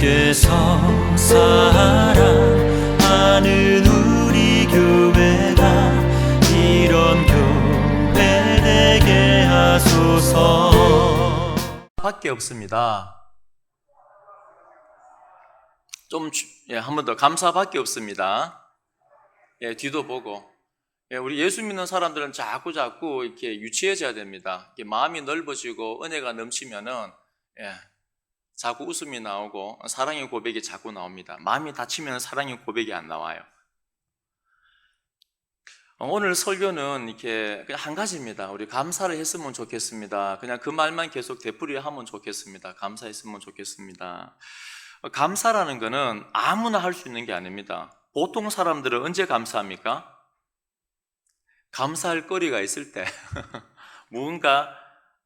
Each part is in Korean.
주께서 사랑하는 우리 교회가 이런 교회 되게 하소서. 밖에 없습니다. 한 번 더 감사밖에 없습니다. 뒤도 보고. 우리 예수 믿는 사람들은 자꾸 이렇게 유치해져야 됩니다. 이렇게 마음이 넓어지고 은혜가 넘치면은 자꾸 웃음이 나오고 사랑의 고백이 자꾸 나옵니다. 마음이 닫히면 사랑의 고백이 안 나와요. 오늘 설교는 이렇게 그냥 한 가지입니다. 우리 감사를 했으면 좋겠습니다. 그냥 그 말만 계속 되풀이하면 좋겠습니다. 감사했으면 좋겠습니다. 감사라는 거는 아무나 할 수 있는 게 아닙니다. 보통 사람들은 언제 감사합니까? 감사할 거리가 있을 때, 무언가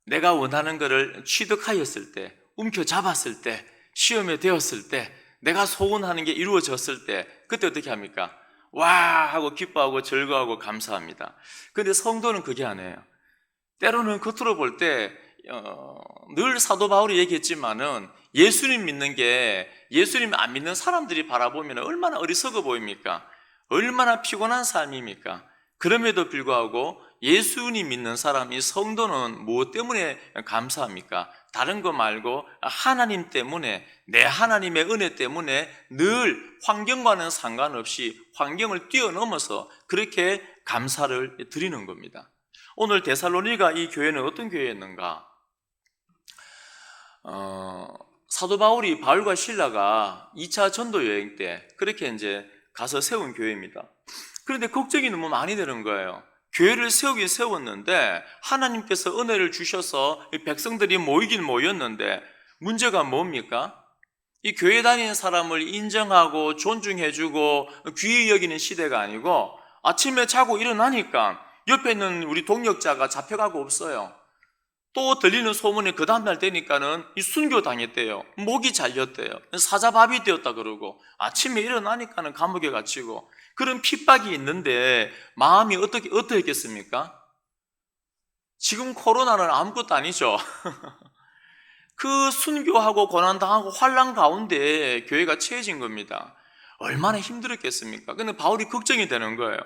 내가 원하는 것을 취득하였을 때, 움켜잡았을 때, 시험에 되었을 때, 내가 소원하는 게 이루어졌을 때, 그때 어떻게 합니까? 와 하고 기뻐하고 즐거워하고 감사합니다. 그런데 성도는 그게 아니에요. 때로는 겉으로 볼 때 늘 사도 바울이 얘기했지만은 예수님 믿는 게 예수님 안 믿는 사람들이 바라보면 얼마나 어리석어 보입니까? 얼마나 피곤한 삶입니까? 그럼에도 불구하고 예수님 믿는 사람이 성도는 무엇 때문에 감사합니까? 다른 거 말고 하나님 때문에, 내 하나님의 은혜 때문에 늘 환경과는 상관없이 환경을 뛰어넘어서 그렇게 감사를 드리는 겁니다. 오늘 데살로니가 이 교회는 어떤 교회였는가? 사도 바울이 바울과 실라가 2차 전도 여행 때 그렇게 이제 가서 세운 교회입니다. 그런데 걱정이 너무 많이 되는 거예요. 교회를 세우긴 세웠는데 하나님께서 은혜를 주셔서 백성들이 모이긴 모였는데 문제가 뭡니까? 이 교회 다니는 사람을 인정하고 존중해주고 귀히 여기는 시대가 아니고 아침에 자고 일어나니까 옆에 있는 우리 동역자가 잡혀가고 없어요. 또 들리는 소문이 그 다음날 되니까는 이 순교 당했대요. 목이 잘렸대요. 사자밥이 되었다 그러고 아침에 일어나니까는 감옥에 갇히고 그런 핍박이 있는데 마음이 어떻겠습니까? 지금 코로나는 아무것도 아니죠. 그 순교하고 고난당하고 환난 가운데 교회가 처해진 겁니다. 얼마나 힘들었겠습니까? 근데 바울이 걱정이 되는 거예요.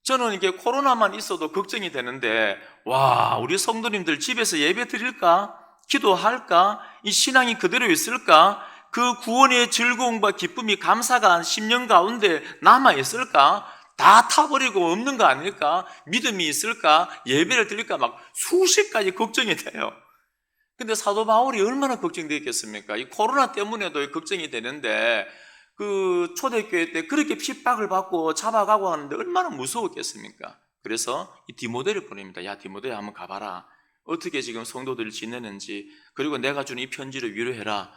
저는 이게 코로나만 있어도 걱정이 되는데 와, 우리 성도님들 집에서 예배 드릴까? 기도할까? 이 신앙이 그대로 있을까? 그 구원의 즐거움과 기쁨이 감사가 한 10년 가운데 남아있을까? 다 타버리고 없는 거 아닐까? 믿음이 있을까? 예배를 드릴까? 막 수십 가지 걱정이 돼요. 근데 사도 바울이 얼마나 걱정되겠습니까? 이 코로나 때문에도 걱정이 되는데 그 초대교회 때 그렇게 핍박을 받고 잡아가고 하는데 얼마나 무서웠겠습니까? 그래서 이 디모데를 보냅니다. 야, 디모데 한번 가봐라. 어떻게 지금 성도들을 지내는지, 그리고 내가 준 이 편지를 위로해라.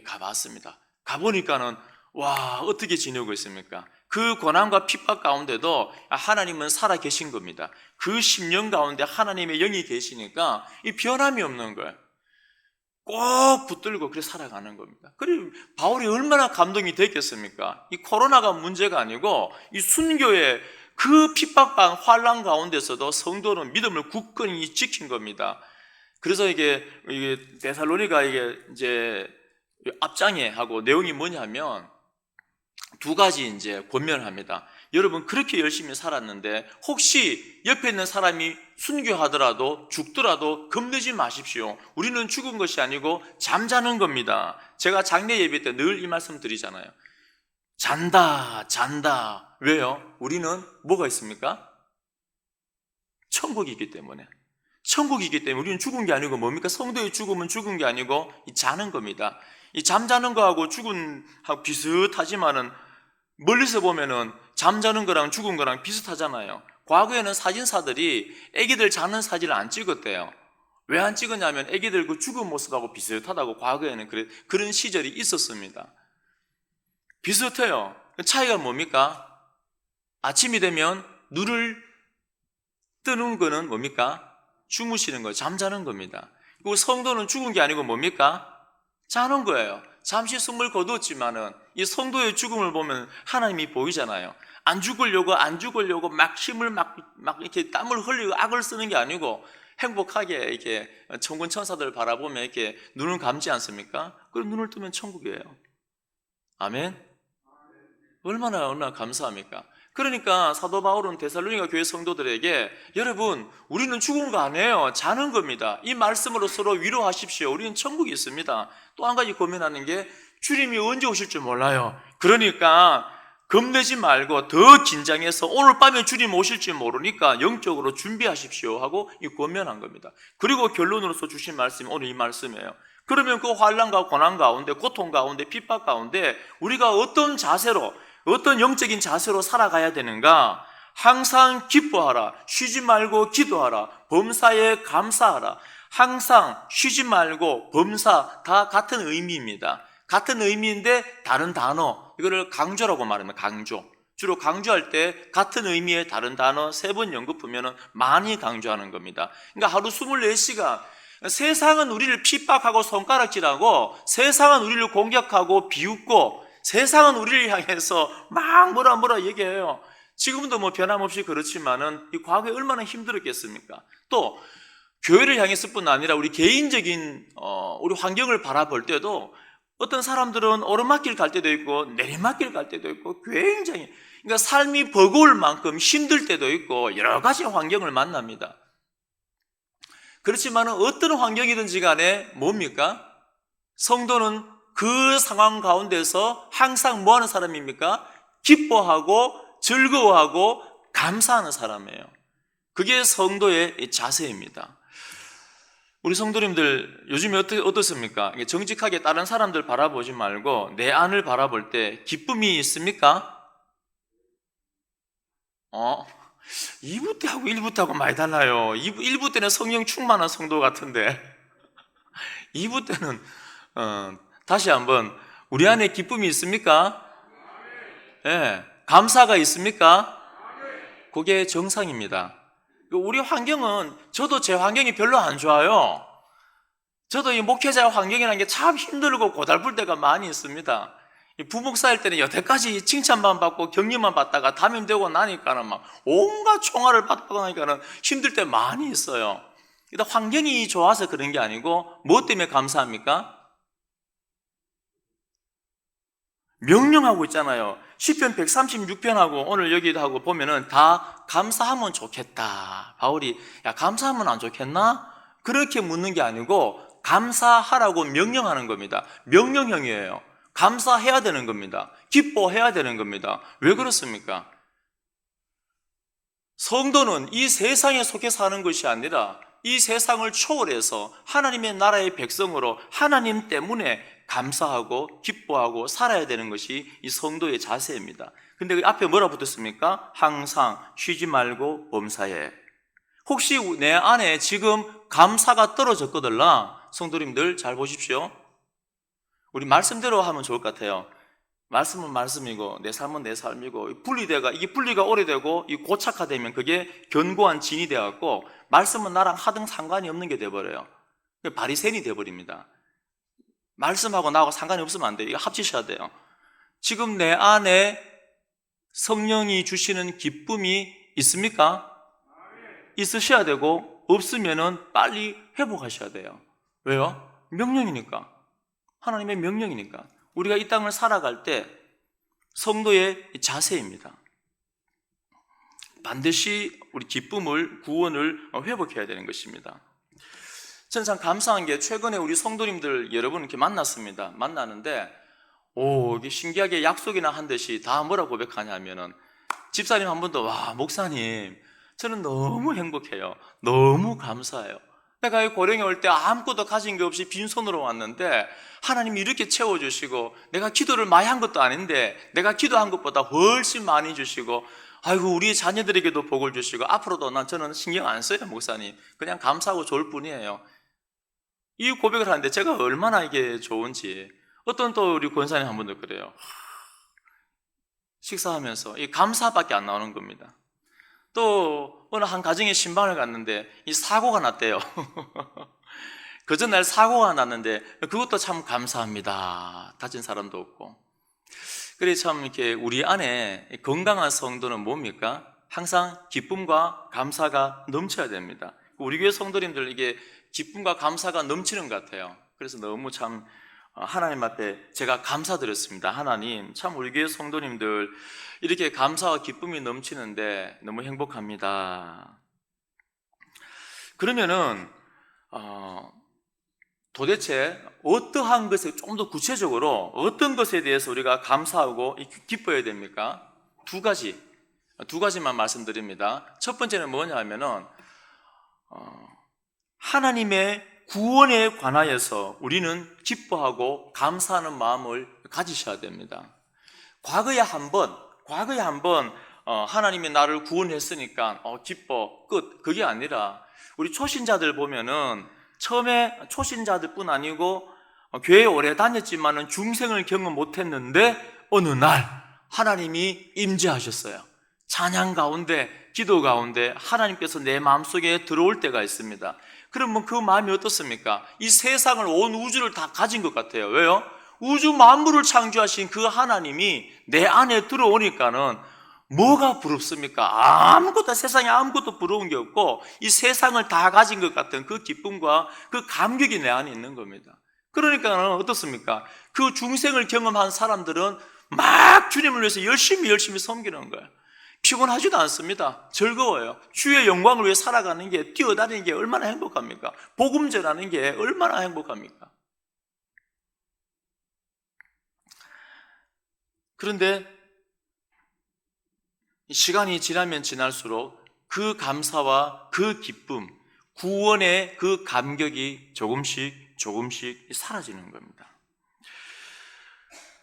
가봤습니다. 가보니까는 와, 어떻게 지내고 있습니까? 그 고난과 핍박 가운데도 하나님은 살아 계신 겁니다. 그 10년 가운데 하나님의 영이 계시니까 이 변함이 없는 거예요. 꼭 붙들고 그렇게 살아가는 겁니다. 그리고 바울이 얼마나 감동이 됐겠습니까? 이 코로나가 문제가 아니고 이 순교의 그 핍박과 환난 가운데서도 성도는 믿음을 굳건히 지킨 겁니다. 그래서 이게 데살로니가 이게 이제 앞장에 하고 내용이 뭐냐면 두 가지 이제 권면합니다. 여러분 그렇게 열심히 살았는데 혹시 옆에 있는 사람이 순교하더라도 죽더라도 겁내지 마십시오. 우리는 죽은 것이 아니고 잠자는 겁니다. 제가 장례 예배 때 늘 이 말씀 드리잖아요. 잔다. 왜요? 우리는 뭐가 있습니까? 천국이기 때문에. 우리는 죽은 게 아니고 뭡니까? 성도의 죽음은 죽은 게 아니고 자는 겁니다. 이 잠자는 거하고 죽음하고 비슷하지만은 멀리서 보면은 잠자는 거랑 죽은 거랑 비슷하잖아요. 과거에는 사진사들이 애기들 자는 사진을 안 찍었대요. 왜 안 찍었냐면 애기들 그 죽은 모습하고 비슷하다고 과거에는 그런 시절이 있었습니다. 비슷해요. 차이가 뭡니까? 아침이 되면 눈을 뜨는 거는 뭡니까? 주무시는 거예요. 잠자는 겁니다. 그리고 성도는 죽은 게 아니고 뭡니까? 자는 거예요. 잠시 숨을 거두었지만은 이 성도의 죽음을 보면 하나님이 보이잖아요. 안 죽으려고 막 힘을 막 이렇게 땀을 흘리고 악을 쓰는 게 아니고 행복하게 이렇게 천군 천사들 바라보며 이렇게 눈을 감지 않습니까? 그럼 눈을 뜨면 천국이에요. 아멘? 얼마나 감사합니까? 그러니까 사도 바울은 데살로니가 교회 성도들에게 여러분, 우리는 죽은 거 아니에요. 자는 겁니다. 이 말씀으로 서로 위로하십시오. 우리는 천국이 있습니다. 또 한 가지 고민하는 게 주님이 언제 오실 줄 몰라요. 그러니까 겁내지 말고 더 긴장해서 오늘 밤에 주님 오실 줄 모르니까 영적으로 준비하십시오 하고 이 권면한 겁니다. 그리고 결론으로서 주신 말씀이 오늘 이 말씀이에요. 그러면 그 환난과 고난 가운데, 고통 가운데, 핍박 가운데 우리가 어떤 자세로, 어떤 영적인 자세로 살아가야 되는가? 항상 기뻐하라. 쉬지 말고 기도하라. 범사에 감사하라. 항상 쉬지 말고 범사, 다 같은 의미입니다. 같은 의미인데 다른 단어, 이거를 강조라고 말합니다. 강조. 주로 강조할 때 같은 의미의 다른 단어 3번 연급하면 많이 강조하는 겁니다. 그러니까 하루 24시간 세상은 우리를 핍박하고 손가락질하고, 세상은 우리를 공격하고 비웃고, 세상은 우리를 향해서 막 뭐라 얘기해요. 지금도 뭐 변함없이 그렇지만은 이 과거에 얼마나 힘들었겠습니까? 또 교회를 향했을 뿐 아니라 우리 개인적인 우리 환경을 바라볼 때도 어떤 사람들은 오르막길 갈 때도 있고 내리막길 갈 때도 있고 굉장히, 그러니까 삶이 버거울 만큼 힘들 때도 있고 여러 가지 환경을 만납니다. 그렇지만 어떤 환경이든지 간에 뭡니까? 성도는 그 상황 가운데서 항상 뭐 하는 사람입니까? 기뻐하고 즐거워하고 감사하는 사람이에요. 그게 성도의 자세입니다. 우리 성도님들 요즘에 어떻습니까? 정직하게 다른 사람들 바라보지 말고 내 안을 바라볼 때 기쁨이 있습니까? 2부 때하고 1부 때하고 많이 달라요. 1부 때는 성령 충만한 성도 같은데 2부 때는 다시 한번, 우리 안에 기쁨이 있습니까? 네. 감사가 있습니까? 그게 정상입니다. 우리 환경은, 저도 제 환경이 별로 안 좋아요. 저도 이 목회자 환경이라는 게 참 힘들고 고달플 때가 많이 있습니다. 부목사일 때는 여태까지 칭찬만 받고 격려만 받다가 담임되고 나니까는 막 온갖 총알을 받고 나니까는 힘들 때 많이 있어요. 일단 환경이 좋아서 그런 게 아니고 뭐 때문에 감사합니까? 명령하고 있잖아요. 시편 136편하고 오늘 여기도 하고 보면은 다 감사하면 좋겠다. 바울이 야 감사하면 안 좋겠나? 그렇게 묻는 게 아니고 감사하라고 명령하는 겁니다. 명령형이에요. 감사해야 되는 겁니다. 기뻐해야 되는 겁니다. 왜 그렇습니까? 성도는 이 세상에 속해 사는 것이 아니라 이 세상을 초월해서 하나님의 나라의 백성으로 하나님 때문에 감사하고 기뻐하고 살아야 되는 것이 이 성도의 자세입니다. 근데 그 앞에 뭐라 붙었습니까? 항상 쉬지 말고 범사에. 혹시 내 안에 지금 감사가 떨어졌거들라? 성도님들 잘 보십시오. 우리 말씀대로 하면 좋을 것 같아요. 말씀은 말씀이고 내 삶은 내 삶이고 이게 분리가 오래되고 이 고착화되면 그게 견고한 진이 되어갖고 말씀은 나랑 하등 상관이 없는 게 돼버려요. 바리새인이 돼버립니다. 말씀하고 나하고 상관이 없으면 안 돼요. 이거 합치셔야 돼요. 지금 내 안에 성령이 주시는 기쁨이 있습니까? 있으셔야 되고 없으면은 빨리 회복하셔야 돼요. 왜요? 명령이니까. 하나님의 명령이니까. 우리가 이 땅을 살아갈 때 성도의 자세입니다. 반드시 우리 기쁨을, 구원을 회복해야 되는 것입니다. 저는 참 감사한 게 최근에 우리 성도님들 여러분 이렇게 만났습니다. 만나는데 이게 신기하게 약속이나 한 듯이 다 뭐라고 고백하냐면은 집사님 한 분도 와 목사님 저는 너무 행복해요. 너무 감사해요. 내가 고령에 올 때 아무것도 가진 게 없이 빈손으로 왔는데 하나님이 이렇게 채워주시고 내가 기도를 많이 한 것도 아닌데 내가 기도한 것보다 훨씬 많이 주시고 아이고 우리 자녀들에게도 복을 주시고 앞으로도 저는 신경 안 써요 목사님. 그냥 감사하고 좋을 뿐이에요. 이 고백을 하는데 제가 얼마나 이게 좋은지. 어떤 또 우리 권사님 한 분도 그래요. 식사하면서 이 감사밖에 안 나오는 겁니다. 또 어느 한 가정에 신방을 갔는데 이 사고가 났대요. 그 전날 사고가 났는데 그것도 참 감사합니다. 다친 사람도 없고. 그래 참 이렇게 우리 안에 건강한 성도는 뭡니까? 항상 기쁨과 감사가 넘쳐야 됩니다. 우리 교회 성도님들 이게 기쁨과 감사가 넘치는 것 같아요. 그래서 너무 참 하나님 앞에 제가 감사드렸습니다. 하나님, 참 우리 교회 성도님들 이렇게 감사와 기쁨이 넘치는데 너무 행복합니다. 그러면은 도대체 어떠한 것에 좀 더 구체적으로 어떤 것에 대해서 우리가 감사하고 기뻐해야 됩니까? 두 가지만 말씀드립니다. 첫 번째는 뭐냐 하면은 하나님의 구원에 관하여서 우리는 기뻐하고 감사하는 마음을 가지셔야 됩니다. 과거에 한번 하나님이 나를 구원했으니까 기뻐 끝, 그게 아니라 우리 초신자들 보면은 처음에 초신자들뿐 아니고 교회 오래 다녔지만은 중생을 경험 못했는데 어느 날 하나님이 임재하셨어요. 찬양 가운데, 기도 가운데 하나님께서 내 마음속에 들어올 때가 있습니다. 그러면 그 마음이 어떻습니까? 이 세상을, 온 우주를 다 가진 것 같아요. 왜요? 우주 만물을 창조하신 그 하나님이 내 안에 들어오니까는 뭐가 부럽습니까? 세상에 아무것도 부러운 게 없고 이 세상을 다 가진 것 같은 그 기쁨과 그 감격이 내 안에 있는 겁니다. 그러니까 어떻습니까? 그 중생을 경험한 사람들은 막 주님을 위해서 열심히 섬기는 거예요. 피곤하지도 않습니다. 즐거워요. 주의 영광을 위해 살아가는 게, 뛰어다니는 게 얼마나 행복합니까? 복음 전하는 게 얼마나 행복합니까? 그런데 시간이 지나면 지날수록 그 감사와 그 기쁨, 구원의 그 감격이 조금씩 사라지는 겁니다.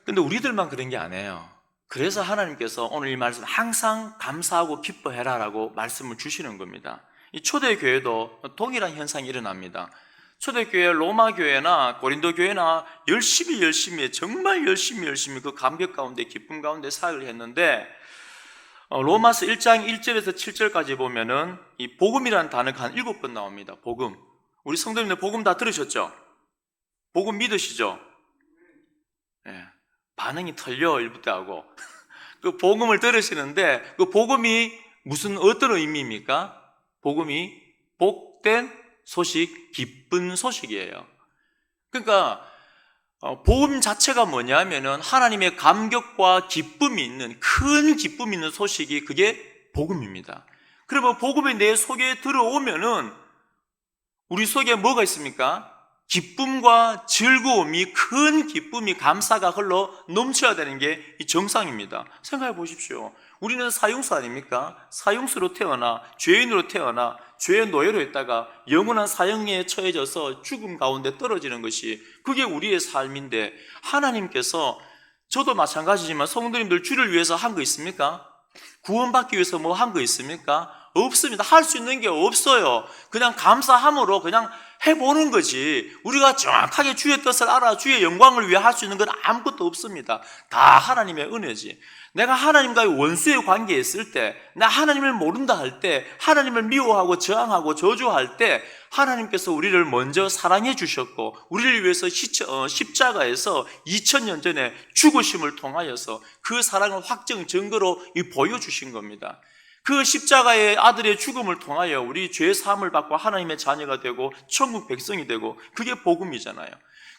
근데 우리들만 그런 게 아니에요. 그래서 하나님께서 오늘 이 말씀 항상 감사하고 기뻐해라 라고 말씀을 주시는 겁니다. 이 초대교회도 동일한 현상이 일어납니다. 초대교회 로마 교회나 고린도 교회나 정말 열심히 그 감격 가운데 기쁨 가운데 사역을 했는데 로마서 1장 1절에서 7절까지 보면은 이 복음이라는 단어가 한 7번 나옵니다. 복음. 우리 성도님들 복음 다 들으셨죠? 복음 믿으시죠? 예. 반응이 털려 일부 때 하고 그 복음을 들으시는데 그 복음이 어떤 의미입니까? 복음이 복된 소식, 기쁜 소식이에요. 그러니까 복음 자체가 뭐냐면은 하나님의 감격과 기쁨이 있는, 큰 기쁨이 있는 소식이 그게 복음입니다. 그러면 복음이 내 속에 들어오면은 우리 속에 뭐가 있습니까? 기쁨과 즐거움이, 큰 기쁨이, 감사가 흘러 넘쳐야 되는 게 이 정상입니다. 생각해 보십시오. 우리는 사형수 아닙니까? 사형수로 태어나, 죄인으로 태어나, 죄의 노예로 있다가 영원한 사형에 처해져서 죽음 가운데 떨어지는 것이 그게 우리의 삶인데, 하나님께서, 저도 마찬가지지만 성도님들 주를 위해서 한 거 있습니까? 구원받기 위해서 뭐 한 거 있습니까? 없습니다. 할 수 있는 게 없어요. 그냥 감사함으로 그냥 해보는 거지. 우리가 정확하게 주의 뜻을 알아 주의 영광을 위해 할 수 있는 건 아무것도 없습니다. 다 하나님의 은혜지. 내가 하나님과의 원수의 관계에 있을 때, 나 하나님을 모른다 할 때, 하나님을 미워하고 저항하고 저주할 때 하나님께서 우리를 먼저 사랑해 주셨고 우리를 위해서 십자가에서 2000년 전에 죽으심을 통하여서 그 사랑을 확정 증거로 보여주신 겁니다. 그 십자가의 아들의 죽음을 통하여 우리 죄 사함을 받고 하나님의 자녀가 되고 천국 백성이 되고, 그게 복음이잖아요.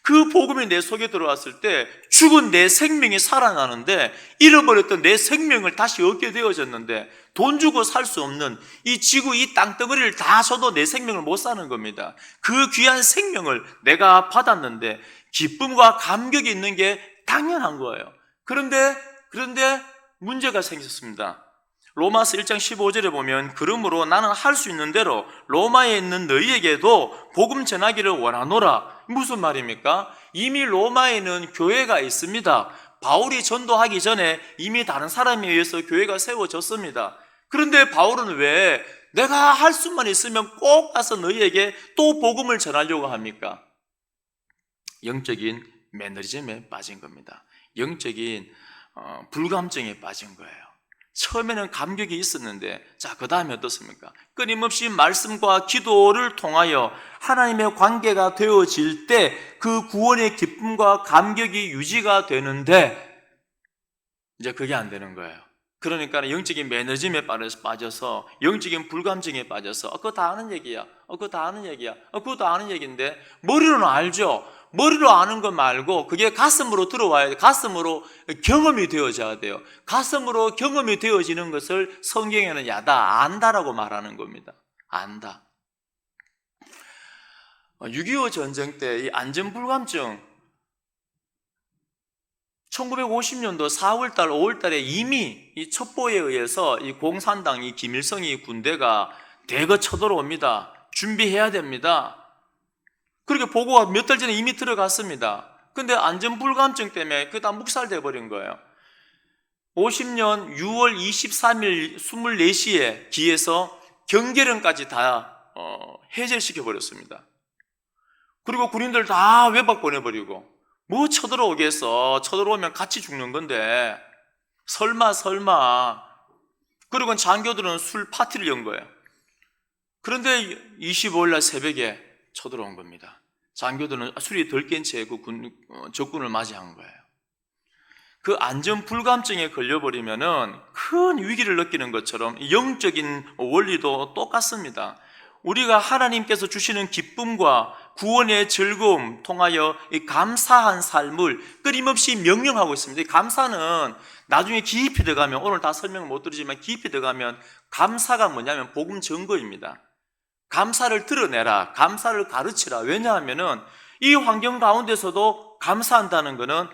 그 복음이 내 속에 들어왔을 때 죽은 내 생명이 살아나는데, 잃어버렸던 내 생명을 다시 얻게 되어졌는데, 돈 주고 살 수 없는 이 지구, 이 땅덩어리를 다 줘도 내 생명을 못 사는 겁니다. 그 귀한 생명을 내가 받았는데 기쁨과 감격이 있는 게 당연한 거예요. 그런데 문제가 생겼습니다. 로마서 1장 15절에 보면, 그러므로 나는 할 수 있는 대로 로마에 있는 너희에게도 복음 전하기를 원하노라. 무슨 말입니까? 이미 로마에는 교회가 있습니다. 바울이 전도하기 전에 이미 다른 사람에 의해서 교회가 세워졌습니다. 그런데 바울은 왜 내가 할 수만 있으면 꼭 가서 너희에게 또 복음을 전하려고 합니까? 영적인 매너리즘에 빠진 겁니다. 영적인 불감증에 빠진 거예요. 처음에는 감격이 있었는데, 자, 그 다음에 어떻습니까? 끊임없이 말씀과 기도를 통하여 하나님의 관계가 되어질 때 그 구원의 기쁨과 감격이 유지가 되는데, 이제 그게 안 되는 거예요. 그러니까 영적인 매너즘에 빠져서, 영적인 불감증에 빠져서 그거 다 아는 얘기야. 그거 다 아는 얘기야. 그거 다 아는 얘기인데, 머리로는 알죠. 머리로 아는 것 말고 그게 가슴으로 들어와야 돼. 가슴으로 경험이 되어져야 돼요. 가슴으로 경험이 되어지는 것을 성경에는 야다, 안다라고 말하는 겁니다. 안다. 6.25 전쟁 때 이 안전불감증 1950년도 4월달, 5월달에 이미 이 첩보에 의해서 이 공산당, 이 김일성이 군대가 대거 쳐들어옵니다. 준비해야 됩니다. 그렇게 보고가 몇 달 전에 이미 들어갔습니다. 근데 안전불감증 때문에 그게 다 묵살돼 버린 거예요. 50년 6월 23일 24시에 기에서 경계령까지 다 해제시켜 버렸습니다. 그리고 군인들 다 외박 보내버리고 뭐 쳐들어오겠어. 쳐들어오면 같이 죽는 건데 설마. 그리고 장교들은 술 파티를 연 거예요. 그런데 25일 날 새벽에 쳐들어온 겁니다. 장교들은 술이 덜 깬 채 그 적군을 맞이한 거예요. 그 안전불감증에 걸려버리면은 큰 위기를 느끼는 것처럼 영적인 원리도 똑같습니다. 우리가 하나님께서 주시는 기쁨과 구원의 즐거움 통하여 이 감사한 삶을 끊임없이 명령하고 있습니다. 이 감사는 나중에 깊이 들어가면, 오늘 다 설명을 못 드리지만 깊이 들어가면 감사가 뭐냐면 복음 증거입니다. 감사를 드러내라, 감사를 가르치라. 왜냐하면은 이 환경 가운데서도 감사한다는 것은,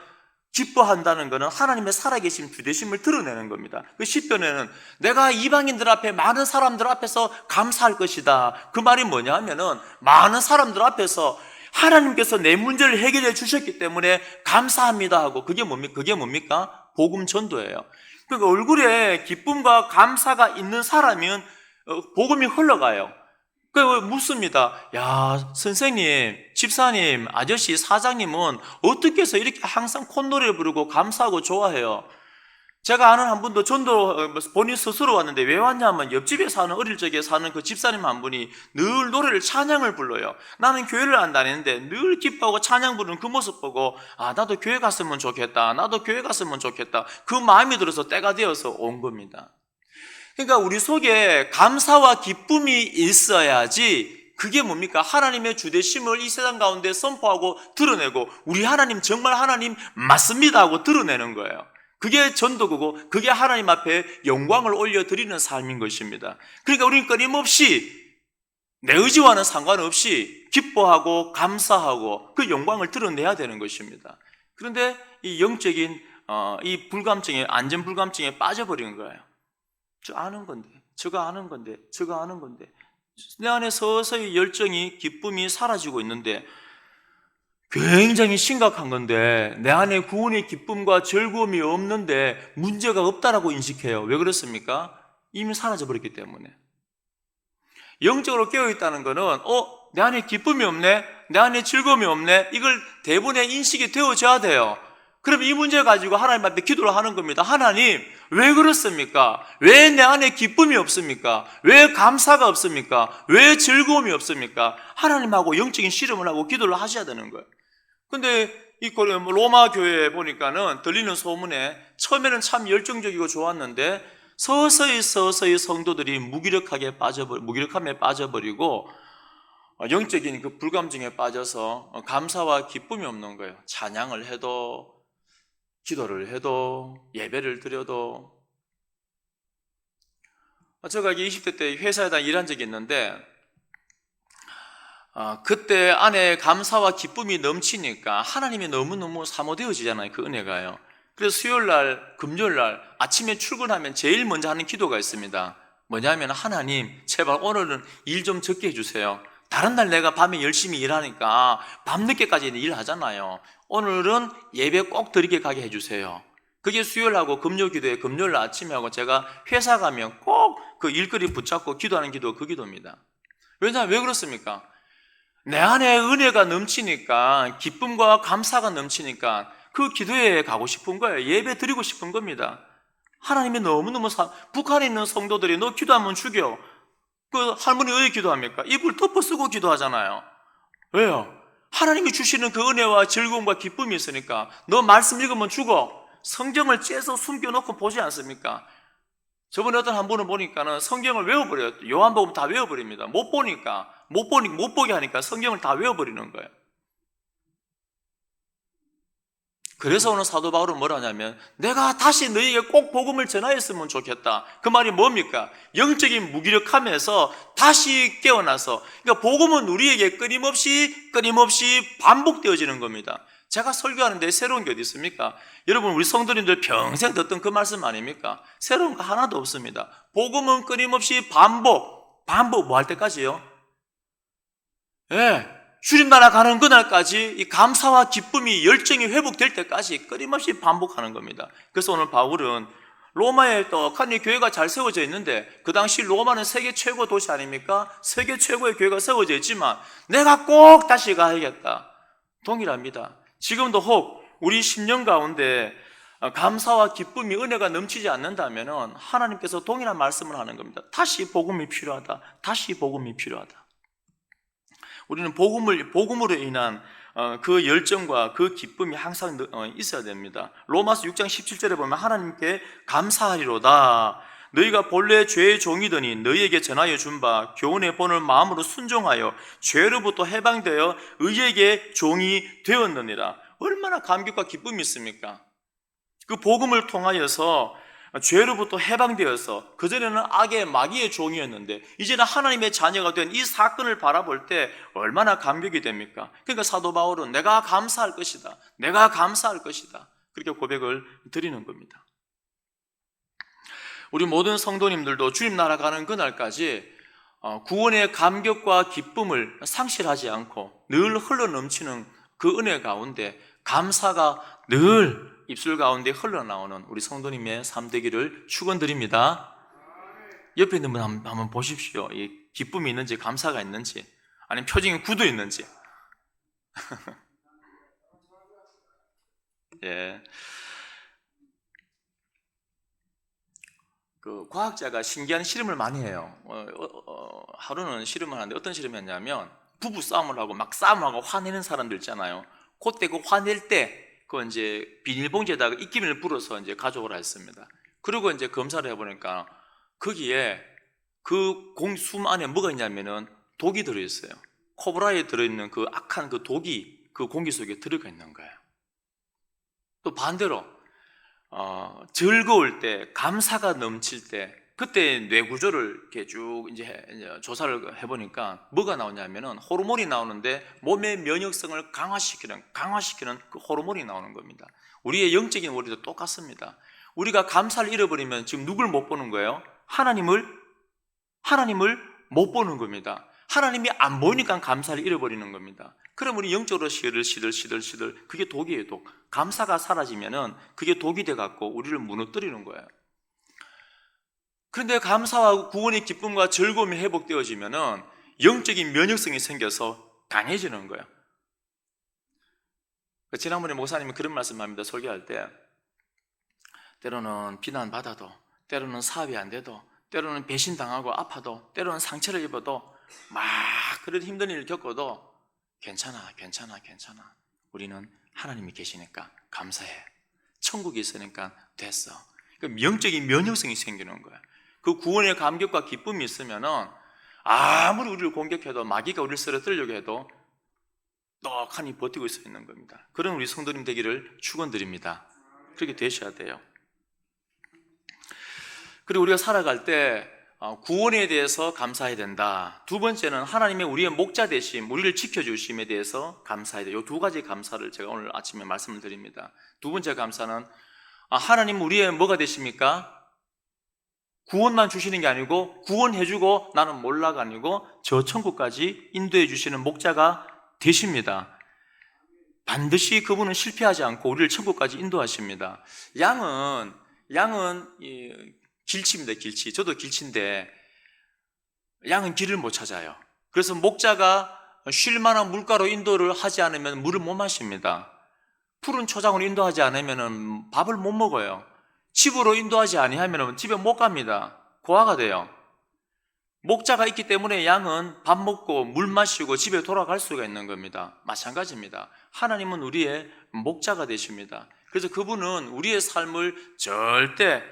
기뻐한다는 것은 하나님의 살아계신 주되심을 드러내는 겁니다. 그 시편에는 내가 이방인들 앞에, 많은 사람들 앞에서 감사할 것이다. 그 말이 뭐냐 하면은 많은 사람들 앞에서 하나님께서 내 문제를 해결해 주셨기 때문에 감사합니다 하고, 그게 뭡니까? 복음 전도예요. 그러니까 얼굴에 기쁨과 감사가 있는 사람은 복음이 흘러가요. 그 묻습니다. 야, 선생님, 집사님, 아저씨, 사장님은 어떻게 해서 이렇게 항상 콧노래 부르고 감사하고 좋아해요? 제가 아는 한 분도 전도 본인 스스로 왔는데 왜 왔냐면 옆집에 사는, 어릴 적에 사는 그 집사님 한 분이 늘 노래를, 찬양을 불러요. 나는 교회를 안 다니는데 늘 기뻐하고 찬양 부르는 그 모습 보고 나도 교회 갔으면 좋겠다. 나도 교회 갔으면 좋겠다. 그 마음이 들어서 때가 되어서 온 겁니다. 그러니까 우리 속에 감사와 기쁨이 있어야지, 그게 뭡니까? 하나님의 주되심을 이 세상 가운데 선포하고 드러내고, 우리 하나님 정말 하나님 맞습니다 하고 드러내는 거예요. 그게 전도고, 그게 하나님 앞에 영광을 올려드리는 삶인 것입니다. 그러니까 우리는 끊임없이 내 의지와는 상관없이 기뻐하고 감사하고 그 영광을 드러내야 되는 것입니다. 그런데 이 영적인 이 불감증에, 안전불감증에 빠져버린 거예요. 저 아는 건데, 저거 아는 건데, 저거 아는 건데, 내 안에 서서히 열정이, 기쁨이 사라지고 있는데 굉장히 심각한 건데, 내 안에 구원의 기쁨과 즐거움이 없는데 문제가 없다라고 인식해요. 왜 그렇습니까? 이미 사라져버렸기 때문에. 영적으로 깨어있다는 거는 내 안에 기쁨이 없네, 내 안에 즐거움이 없네, 이걸 대부분의 인식이 되어져야 돼요. 그럼 이 문제 가지고 하나님 앞에 기도를 하는 겁니다. 하나님, 왜 그렇습니까? 왜 내 안에 기쁨이 없습니까? 왜 감사가 없습니까? 왜 즐거움이 없습니까? 하나님하고 영적인 씨름을 하고 기도를 하셔야 되는 거예요. 근데 이 로마 교회에 보니까는 들리는 소문에 처음에는 참 열정적이고 좋았는데 서서히 성도들이 무기력함에 빠져버리고 영적인 그 불감증에 빠져서 감사와 기쁨이 없는 거예요. 찬양을 해도, 기도를 해도, 예배를 드려도. 제가 20대 때 회사에다 일한 적이 있는데 그때 안에 감사와 기쁨이 넘치니까 하나님이 너무너무 사모되어지잖아요. 그 은혜가요. 그래서 수요일날, 금요일날 아침에 출근하면 제일 먼저 하는 기도가 있습니다. 뭐냐면, 하나님 제발 오늘은 일 좀 적게 해주세요. 다른 날 내가 밤에 열심히 일하니까 밤늦게까지 일하잖아요. 오늘은 예배 꼭 드리게 가게 해주세요. 그게 수요일하고 금요 기도에, 금요일 아침에 하고, 제가 회사 가면 꼭 그 일거리 붙잡고 기도하는 기도가 그 기도입니다. 왜냐하면 왜 그렇습니까? 내 안에 은혜가 넘치니까, 기쁨과 감사가 넘치니까 그 기도에 가고 싶은 거예요. 예배 드리고 싶은 겁니다. 하나님이 너무너무 북한에 있는 성도들이 너 기도하면 죽여. 그 할머니 왜 기도합니까? 이불 덮어 쓰고 기도하잖아요. 왜요? 하나님이 주시는 그 은혜와 즐거움과 기쁨이 있으니까. 너 말씀 읽으면 죽어. 성경을 째서 숨겨놓고 보지 않습니까? 저번에 어떤 한 분을 보니까는 성경을 외워버려요. 요한복음 다 외워버립니다. 못 보게 하니까 성경을 다 외워버리는 거예요. 그래서 오늘 사도 바울은 뭐라 하냐면 내가 다시 너희에게 꼭 복음을 전하였으면 좋겠다. 그 말이 뭡니까? 영적인 무기력함에서 다시 깨어나서, 그러니까 복음은 우리에게 끊임없이 반복되어지는 겁니다. 제가 설교하는데 새로운 게 어디 있습니까? 여러분, 우리 성도님들 평생 듣던 그 말씀 아닙니까? 새로운 거 하나도 없습니다. 복음은 끊임없이 반복 뭐 할 때까지요? 예, 주님 나라 가는 그날까지 이 감사와 기쁨이, 열정이 회복될 때까지 끊임없이 반복하는 겁니다. 그래서 오늘 바울은 로마에 떡하니 교회가 잘 세워져 있는데, 그 당시 로마는 세계 최고 도시 아닙니까? 세계 최고의 교회가 세워져 있지만 내가 꼭 다시 가야겠다. 동일합니다. 지금도 혹 우리 10년 가운데 감사와 기쁨이, 은혜가 넘치지 않는다면 하나님께서 동일한 말씀을 하는 겁니다. 다시 복음이 필요하다. 다시 복음이 필요하다. 우리는 복음으로 인한 그 열정과 그 기쁨이 항상 있어야 됩니다. 로마서 6장 17절에 보면 하나님께 감사하리로다. 너희가 본래 죄의 종이더니 너희에게 전하여 준 바 교훈의 본을 마음으로 순종하여 죄로부터 해방되어 의에게 종이 되었느니라. 얼마나 감격과 기쁨이 있습니까? 그 복음을 통하여서 죄로부터 해방되어서, 그전에는 악의 마귀의 종이었는데 이제는 하나님의 자녀가 된 이 사건을 바라볼 때 얼마나 감격이 됩니까? 그러니까 사도 바울은 내가 감사할 것이다, 내가 감사할 것이다, 그렇게 고백을 드리는 겁니다. 우리 모든 성도님들도 주님 나라 가는 그날까지 구원의 감격과 기쁨을 상실하지 않고 늘 흘러넘치는 그 은혜 가운데 감사가 늘 입술 가운데 흘러나오는 우리 성도님의 삶 되기를 축원드립니다. 옆에 있는 분 한번 보십시오. 이 기쁨이 있는지, 감사가 있는지, 아니면 표정이 굳어 있는지. 예. 그 과학자가 신기한 실험을 많이 해요. 하루는 실험을 하는데 어떤 실험을 했냐면, 부부 싸움을 하고 막 싸움하고 화내는 사람들 있잖아요. 그때 그 화낼 때 그 이제 비닐봉지에다가 입김을 불어서 이제 가져오라 했습니다. 그리고 이제 검사를 해보니까 거기에 그 숨 안에 뭐가 있냐면은 독이 들어있어요. 코브라에 들어있는 그 악한 그 독이 그 공기 속에 들어가 있는 거예요. 또 반대로 즐거울 때, 감사가 넘칠 때, 그때 뇌구조를 이렇게 쭉 이제 조사를 해보니까 뭐가 나오냐면은 호르몬이 나오는데 몸의 면역성을 강화시키는 그 호르몬이 나오는 겁니다. 우리의 영적인 원리도 똑같습니다. 우리가 감사를 잃어버리면 지금 누굴 못 보는 거예요? 하나님을 못 보는 겁니다. 하나님이 안 보이니까 감사를 잃어버리는 겁니다. 그럼 우리 영적으로 시들 그게 독이에요, 독. 감사가 사라지면은 그게 독이 돼갖고 우리를 무너뜨리는 거예요. 그런데 감사와 구원의 기쁨과 즐거움이 회복되어지면은 영적인 면역성이 생겨서 강해지는 거예요. 지난번에 목사님이 그런 말씀합니다. 설교할 때, 때로는 비난받아도, 때로는 사업이 안 돼도, 때로는 배신당하고 아파도, 때로는 상처를 입어도, 막 그런 힘든 일을 겪어도 괜찮아. 우리는 하나님이 계시니까 감사해. 천국이 있으니까 됐어. 그러니까 영적인 면역성이 생기는 거야. 그 구원의 감격과 기쁨이 있으면은 아무리 우리를 공격해도, 마귀가 우리를 쓰러뜨리려고 해도 떡하니 버티고 있어 있는 겁니다. 그런 우리 성도님 되기를 축원드립니다. 그렇게 되셔야 돼요. 그리고 우리가 살아갈 때 구원에 대해서 감사해야 된다. 두 번째는 하나님의 우리의 목자 되심, 우리를 지켜주심에 대해서 감사해야 돼요. 이 두 가지 감사를 제가 오늘 아침에 말씀을 드립니다. 두 번째 감사는 하나님 우리의 뭐가 되십니까? 구원만 주시는 게 아니고 구원해주고 나는 몰라가 아니고 저 천국까지 인도해 주시는 목자가 되십니다. 반드시 그분은 실패하지 않고 우리를 천국까지 인도하십니다. 양은 길치입니다. 길치. 저도 길치인데 양은 길을 못 찾아요. 그래서 목자가 쉴 만한 물가로 인도를 하지 않으면 물을 못 마십니다. 푸른 초장으로 인도하지 않으면 밥을 못 먹어요. 집으로 인도하지 아니하면 집에 못 갑니다. 고아가 돼요. 목자가 있기 때문에 양은 밥 먹고 물 마시고 집에 돌아갈 수가 있는 겁니다. 마찬가지입니다. 하나님은 우리의 목자가 되십니다. 그래서 그분은 우리의 삶을 절대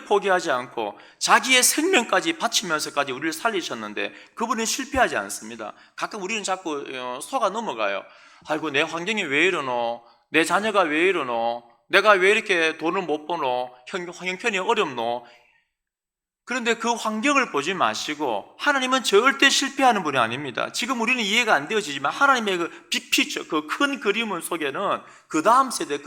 포기하지 않고 자기의 생명까지 바치면서까지 우리를 살리셨는데 그분은 실패하지 않습니다. 가끔 우리는 자꾸 속아 넘어가요. 아이고 내 환경이 왜 이러노? 내 자녀가 왜 이러노? 내가 왜 이렇게 돈을 못 버노? 형편이 어렵노? 그런데 그 환경을 보지 마시고 하나님은 절대 실패하는 분이 아닙니다. 지금 우리는 이해가 안 되어지지만 하나님의 그 빅피처, 그 큰 그림 속에는 그 다음 세대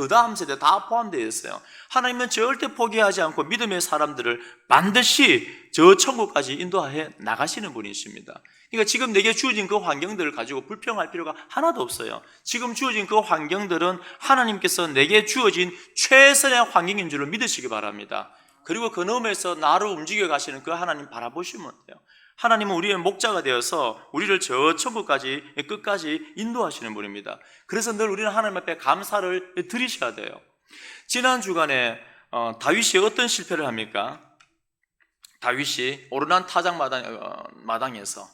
다 포함되어 있어요. 하나님은 절대 포기하지 않고 믿음의 사람들을 반드시 저 천국까지 인도해 나가시는 분이십니다. 그러니까 지금 내게 주어진 그 환경들을 가지고 불평할 필요가 하나도 없어요. 지금 주어진 그 환경들은 하나님께서 내게 주어진 최선의 환경인 줄로 믿으시기 바랍니다. 그리고 그 너머에서 나를 움직여 가시는 그 하나님 바라보시면 돼요. 하나님은 우리의 목자가 되어서 우리를 저 천국까지 끝까지 인도하시는 분입니다. 그래서 늘 우리는 하나님 앞에 감사를 드리셔야 돼요. 지난 주간에 다윗이 어떤 실패를 합니까? 다윗이 오르난 타작 마당에서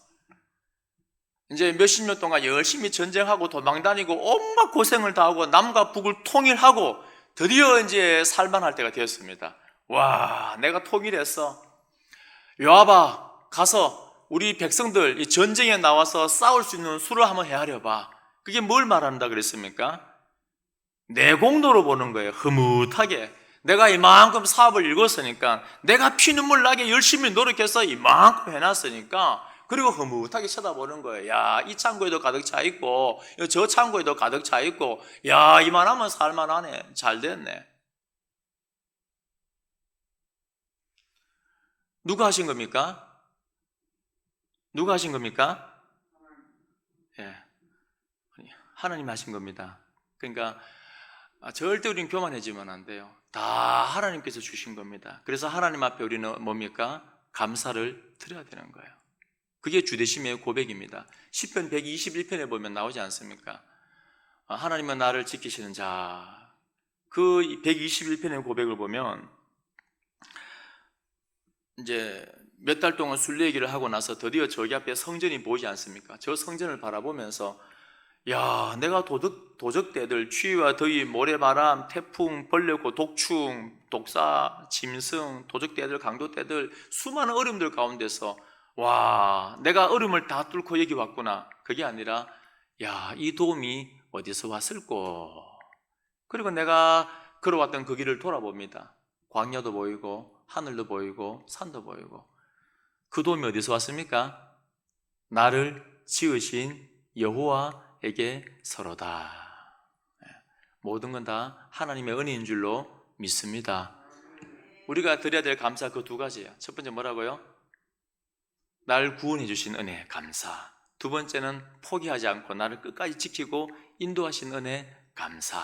이제 몇십 년 동안 열심히 전쟁하고 도망다니고 온갖 고생을 다 하고 남과 북을 통일하고 드디어 이제 살만할 때가 되었습니다. 와, 내가 통일했어. 요압아, 가서 우리 백성들 이 전쟁에 나와서 싸울 수 있는 수를 한번 헤아려 봐. 그게 뭘 말한다 그랬습니까? 내 공로로 보는 거예요. 흐뭇하게. 내가 이만큼 사업을 읽었으니까, 내가 피눈물 나게 열심히 노력해서 이만큼 해놨으니까, 그리고 흐뭇하게 쳐다보는 거예요. 야, 이 창고에도 가득 차 있고, 저 창고에도 가득 차 있고, 야, 이만하면 살만하네. 잘 됐네. 누가 하신 겁니까? 누가 하신 겁니까? 예, 하나님 하신 겁니다. 그러니까 절대 우리는 교만해지면 안 돼요. 다 하나님께서 주신 겁니다. 그래서 하나님 앞에 우리는 뭡니까? 감사를 드려야 되는 거예요. 그게 주되심의 고백입니다. 시편 121편에 보면 나오지 않습니까? 하나님은 나를 지키시는 자. 그 121편의 고백을 보면 이제 몇 달 동안 순례 얘기를 하고 나서 드디어 저기 앞에 성전이 보이지 않습니까? 저 성전을 바라보면서 야, 내가 도적대들, 추위와 더위, 모래바람, 태풍, 벌레고, 독충, 독사, 짐승, 도적대들, 강도대들 수많은 어려움들 가운데서 와, 내가 어려움을 다 뚫고 여기 왔구나. 그게 아니라 야, 이 도움이 어디서 왔을꼬? 그리고 내가 걸어왔던 그 길을 돌아봅니다. 광야도 보이고 하늘도 보이고 산도 보이고 그 도움이 어디서 왔습니까? 나를 지으신 여호와에게서로다. 모든 건 다 하나님의 은혜인 줄로 믿습니다. 우리가 드려야 될 감사 그 두 가지예요. 첫 번째 뭐라고요? 나를 구원해 주신 은혜 감사. 두 번째는 포기하지 않고 나를 끝까지 지키고 인도하신 은혜 감사.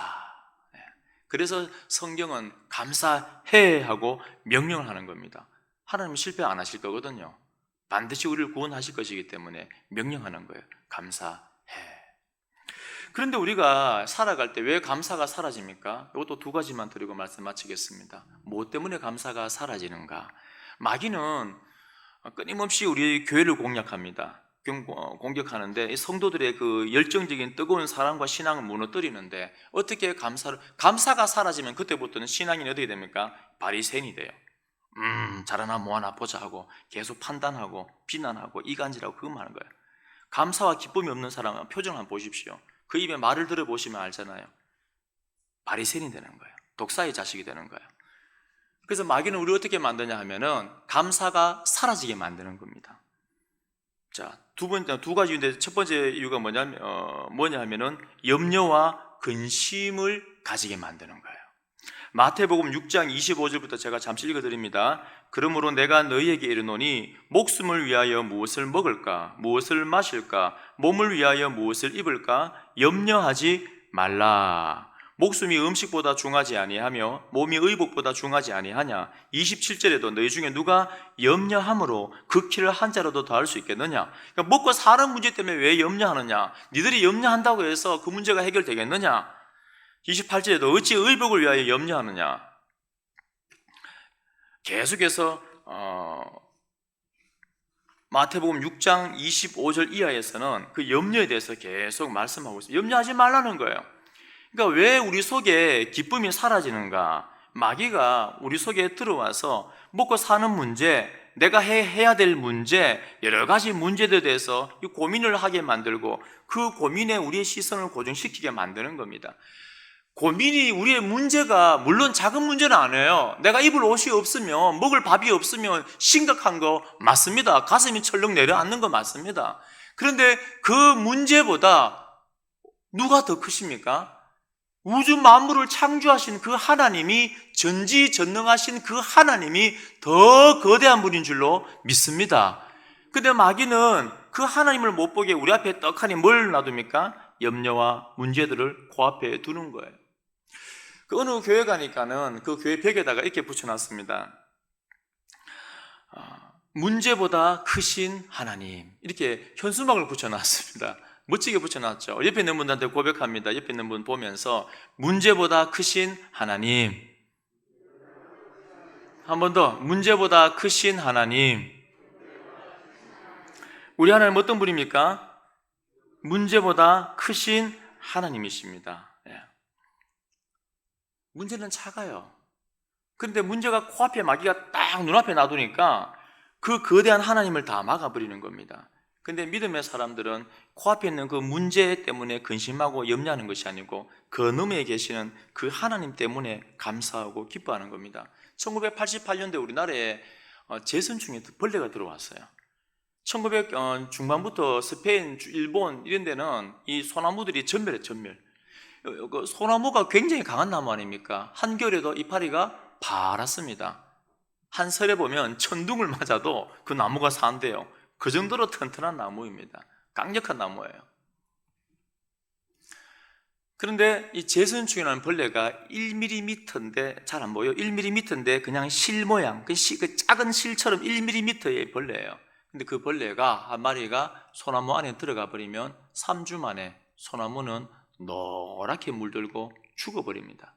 그래서 성경은 감사해 하고 명령을 하는 겁니다. 하나님은 실패 안 하실 거거든요. 반드시 우리를 구원하실 것이기 때문에 명령하는 거예요. 감사해. 그런데 우리가 살아갈 때 왜 감사가 사라집니까? 이것도 두 가지만 드리고 말씀 마치겠습니다. 무엇 때문에 감사가 사라지는가? 마귀는 끊임없이 우리 교회를 공격하는데 성도들의 그 열정적인 뜨거운 사랑과 신앙을 무너뜨리는데 어떻게 감사가 사라지면 그때부터는 신앙이 어떻게 됩니까? 바리새인이 돼요. 잘하나 뭐하나 보자 하고 계속 판단하고 비난하고 이간질하고 그것만 하는 거예요. 감사와 기쁨이 없는 사람은 표정 한번 보십시오. 그 입에 말을 들어보시면 알잖아요. 바리새인이 되는 거예요. 독사의 자식이 되는 거예요. 그래서 마귀는 우리를 어떻게 만드냐 하면은 감사가 사라지게 만드는 겁니다. 자, 두 가지인데 첫 번째 이유가 뭐냐 하면은 염려와 근심을 가지게 만드는 거예요. 마태복음 6장 25절부터 제가 잠시 읽어드립니다. 그러므로 내가 너희에게 이르노니 목숨을 위하여 무엇을 먹을까, 무엇을 마실까, 몸을 위하여 무엇을 입을까 염려하지 말라. 목숨이 음식보다 중하지 아니하며 몸이 의복보다 중하지 아니하냐. 27절에도 너희 중에 누가 염려함으로 그 키를 한 자라도 더할 수 있겠느냐. 그러니까 먹고 사는 문제 때문에 왜 염려하느냐. 니들이 염려한다고 해서 그 문제가 해결되겠느냐. 28절에도 어찌 의복을 위하여 염려하느냐. 계속해서 마태복음 6장 25절 이하에서는 그 염려에 대해서 계속 말씀하고 있어요. 염려하지 말라는 거예요. 그러니까 왜 우리 속에 기쁨이 사라지는가? 마귀가 우리 속에 들어와서 먹고 사는 문제, 내가 해야 될 문제, 여러 가지 문제들에 대해서 고민을 하게 만들고 그 고민에 우리의 시선을 고정시키게 만드는 겁니다. 고민이 우리의 문제가 물론 작은 문제는 아니에요. 내가 입을 옷이 없으면, 먹을 밥이 없으면 심각한 거 맞습니다. 가슴이 철렁 내려앉는 거 맞습니다. 그런데 그 문제보다 누가 더 크십니까? 우주 만물을 창조하신 그 하나님이, 전지전능하신 그 하나님이 더 거대한 분인 줄로 믿습니다. 근데 마귀는 그 하나님을 못 보게 우리 앞에 떡하니 뭘 놔둡니까? 염려와 문제들을 코앞에 두는 거예요. 그 어느 교회 가니까는 그 교회 벽에다가 이렇게 붙여놨습니다. 문제보다 크신 하나님, 이렇게 현수막을 붙여놨습니다. 멋지게 붙여놨죠. 옆에 있는 분한테 고백합니다. 옆에 있는 분 보면서 문제보다 크신 하나님, 한 번 더, 문제보다 크신 하나님. 우리 하나님 어떤 분입니까? 문제보다 크신 하나님이십니다. 문제는 작아요. 그런데 문제가 코앞에 마귀가 딱 눈앞에 놔두니까 그 거대한 하나님을 다 막아버리는 겁니다. 근데 믿음의 사람들은 코앞에 있는 그 문제 때문에 근심하고 염려하는 것이 아니고 그 너머에 계시는 그 하나님 때문에 감사하고 기뻐하는 겁니다. 1988년도에 우리나라에 제선충에 벌레가 들어왔어요. 1900 중반부터 스페인, 일본 이런 데는 이 소나무들이 전멸해, 전멸. 그 소나무가 굉장히 강한 나무 아닙니까? 한겨울에도 이파리가 파랗습니다. 한설에 보면 천둥을 맞아도 그 나무가 산대요. 그 정도로 튼튼한 나무입니다. 강력한 나무예요. 그런데 이 제선충이라는 벌레가 1mm인데 잘 안 보여. 1mm인데 그냥 실 모양, 그 작은 실처럼 1mm의 벌레예요. 근데 그 벌레가 한 마리가 소나무 안에 들어가 버리면 3주 만에 소나무는 노랗게 물들고 죽어버립니다.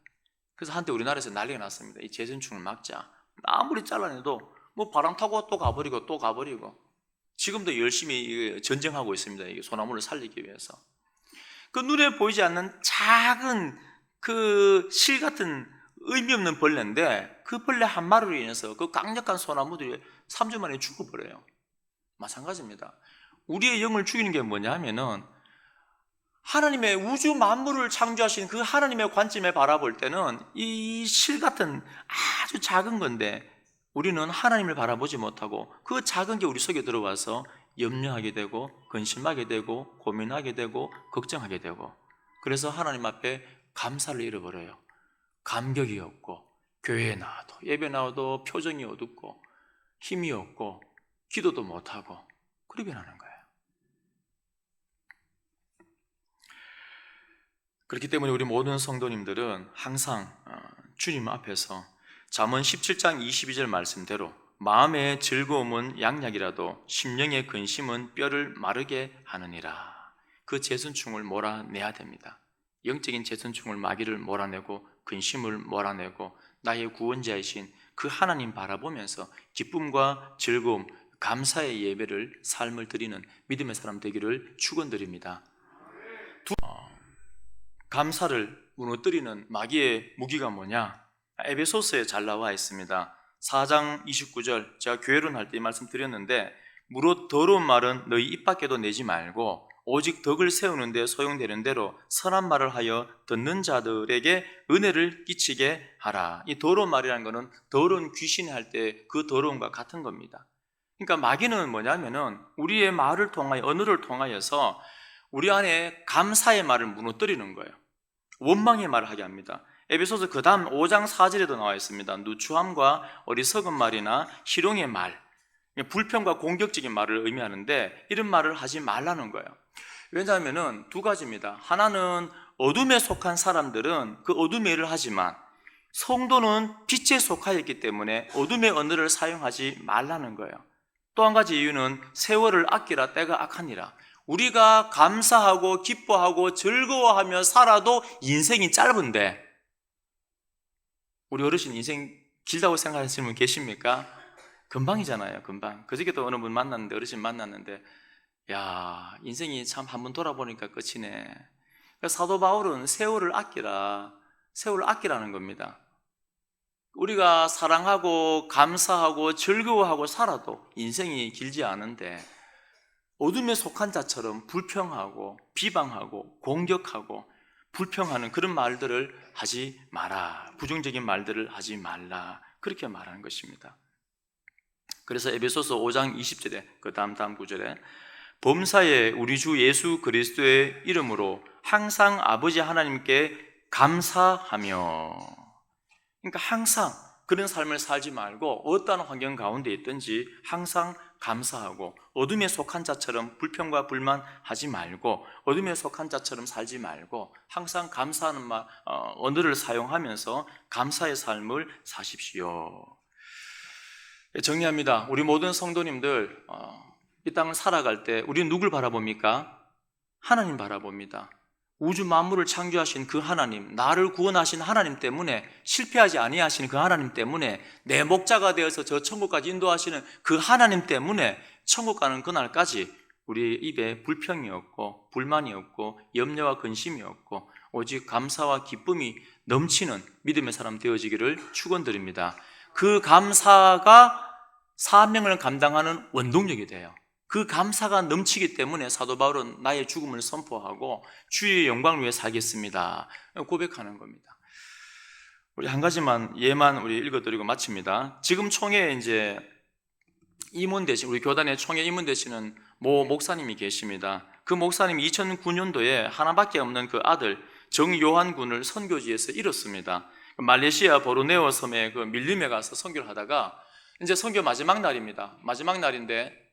그래서 한때 우리나라에서 난리가 났습니다. 이 제선충을 막자. 아무리 잘라내도 뭐 바람 타고 또 가버리고 또 가버리고. 지금도 열심히 전쟁하고 있습니다. 이 소나무를 살리기 위해서. 그 눈에 보이지 않는 작은 그 실 같은 의미 없는 벌레인데 그 벌레 한 마리로 인해서 그 강력한 소나무들이 3주 만에 죽어버려요. 마찬가지입니다. 우리의 영을 죽이는 게 뭐냐 하면은 하나님의 우주 만물을 창조하신 그 하나님의 관점에 바라볼 때는 이 실 같은 아주 작은 건데 우리는 하나님을 바라보지 못하고 그 작은 게 우리 속에 들어와서 염려하게 되고 근심하게 되고 고민하게 되고 걱정하게 되고 그래서 하나님 앞에 감사를 잃어버려요. 감격이 없고 교회에 나와도 예배 나와도 표정이 어둡고 힘이 없고 기도도 못하고 그러게 하는 거예요. 그렇기 때문에 우리 모든 성도님들은 항상 주님 앞에서 잠언 17장 22절 말씀대로 마음의 즐거움은 양약이라도 심령의 근심은 뼈를 마르게 하느니라. 그 제선충을 몰아내야 됩니다. 영적인 제선충을 마귀를 몰아내고 근심을 몰아내고 나의 구원자이신 그 하나님 바라보면서 기쁨과 즐거움, 감사의 예배를 삶을 드리는 믿음의 사람 되기를 축원드립니다. 감사를 무너뜨리는 마귀의 무기가 뭐냐? 에베소서에 잘 나와 있습니다. 4장 29절, 제가 교회론 할 때 이 말씀 드렸는데 무릇 더러운 말은 너희 입 밖에도 내지 말고 오직 덕을 세우는 데 소용되는 대로 선한 말을 하여 듣는 자들에게 은혜를 끼치게 하라. 이 더러운 말이라는 것은 더러운 귀신이 할 때 그 더러움과 같은 겁니다. 그러니까 마귀는 뭐냐면은 우리의 말을 통하여, 언어를 통하여서 우리 안에 감사의 말을 무너뜨리는 거예요. 원망의 말을 하게 합니다. 에베소서 그 다음 5장 4절에도 나와 있습니다. 누추함과 어리석은 말이나 희롱의 말, 불평과 공격적인 말을 의미하는데 이런 말을 하지 말라는 거예요. 왜냐하면 두 가지입니다. 하나는 어둠에 속한 사람들은 그 어둠의 일을 하지만 성도는 빛에 속하였기 때문에 어둠의 언어를 사용하지 말라는 거예요. 또 한 가지 이유는 세월을 아끼라 때가 악하니라. 우리가 감사하고 기뻐하고 즐거워하며 살아도 인생이 짧은데 우리 어르신 인생 길다고 생각하시는 분 계십니까? 금방이잖아요. 금방. 그저께도 어느 분 만났는데 어르신 만났는데 야 인생이 참 한번 돌아보니까 끝이네. 사도 바울은 세월을 아끼라는 겁니다. 우리가 사랑하고 감사하고 즐거워하고 살아도 인생이 길지 않은데 어둠에 속한 자처럼 불평하고 비방하고 공격하고 불평하는 그런 말들을 하지 마라. 부정적인 말들을 하지 말라. 그렇게 말하는 것입니다. 그래서 에베소서 5장 20절에 그 다음 구절에 범사에 우리 주 예수 그리스도의 이름으로 항상 아버지 하나님께 감사하며, 그러니까 항상 그런 삶을 살지 말고 어떠한 환경 가운데 있든지 항상 감사하고, 어둠에 속한 자처럼 불평과 불만하지 말고, 어둠에 속한 자처럼 살지 말고 항상 감사하는 언어를 사용하면서 감사의 삶을 사십시오. 정리합니다. 우리 모든 성도님들 이 땅을 살아갈 때 우리는 누굴 바라봅니까? 하나님 바라봅니다. 우주 만물을 창조하신 그 하나님, 나를 구원하신 하나님 때문에, 실패하지 아니하신 그 하나님 때문에, 내 목자가 되어서 저 천국까지 인도하시는 그 하나님 때문에 천국 가는 그날까지 우리 입에 불평이 없고 불만이 없고 염려와 근심이 없고 오직 감사와 기쁨이 넘치는 믿음의 사람 되어지기를 축원드립니다. 그 감사가 사명을 감당하는 원동력이 돼요. 그 감사가 넘치기 때문에 사도 바울은 나의 죽음을 선포하고 주의 영광을 위해 살겠습니다 고백하는 겁니다. 우리 한 가지만 예만 우리 읽어드리고 마칩니다. 지금 총회에 이제 임원 되신, 우리 교단의 총회 임원 되시는 모 목사님이 계십니다. 그 목사님이 2009년도에 하나밖에 없는 그 아들 정요한 군을 선교지에서 잃었습니다. 말레이시아 보르네오 섬에 그 밀림에 가서 선교를 하다가 이제 선교 마지막 날입니다. 마지막 날인데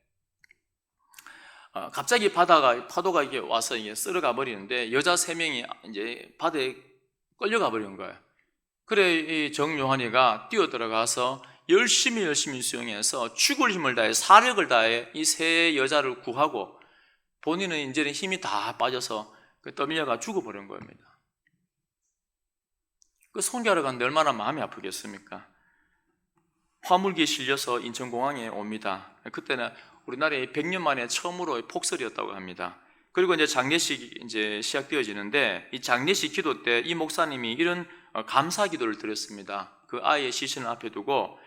갑자기 파도가 이게 와서 이게 쓸어가 버리는데 여자 3명이 이제 바다에 끌려가 버린 거예요. 그래 이 정요한이가 뛰어 들어가서 열심히 수영해서 죽을 힘을 다해 사력을 다해 이 3 여자를 구하고 본인은 이제는 힘이 다 빠져서 떠밀려가 죽어버린 겁니다. 그 선교하러 갔는데 얼마나 마음이 아프겠습니까? 화물기에 실려서 인천공항에 옵니다. 그때는 우리나라에 100년 만에 처음으로 폭설이었다고 합니다. 그리고 이제 장례식이 이제 시작되어지는데 이 장례식 기도 때 이 목사님이 이런 감사 기도를 드렸습니다. 그 아이의 시신을 앞에 두고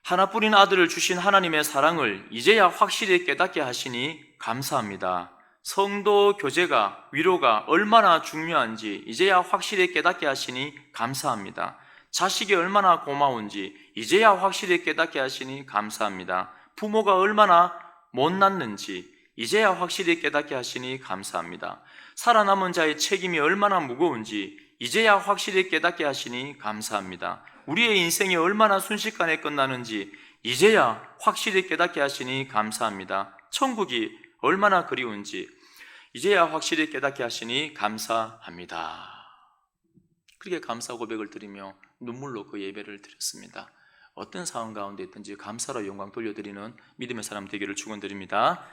하나뿐인 아들을 주신 하나님의 사랑을 이제야 확실히 깨닫게 하시니 감사합니다. 성도 교제가, 위로가 얼마나 중요한지 이제야 확실히 깨닫게 하시니 감사합니다. 자식이 얼마나 고마운지 이제야 확실히 깨닫게 하시니 감사합니다. 부모가 얼마나 못났는지 이제야 확실히 깨닫게 하시니 감사합니다. 살아남은 자의 책임이 얼마나 무거운지 이제야 확실히 깨닫게 하시니 감사합니다. 우리의 인생이 얼마나 순식간에 끝나는지 이제야 확실히 깨닫게 하시니 감사합니다. 천국이 얼마나 그리운지 이제야 확실히 깨닫게 하시니 감사합니다. 그렇게 감사 고백을 드리며 눈물로 그 예배를 드렸습니다. 어떤 상황 가운데 있든지 감사로 영광 돌려드리는 믿음의 사람 되기를 축원드립니다.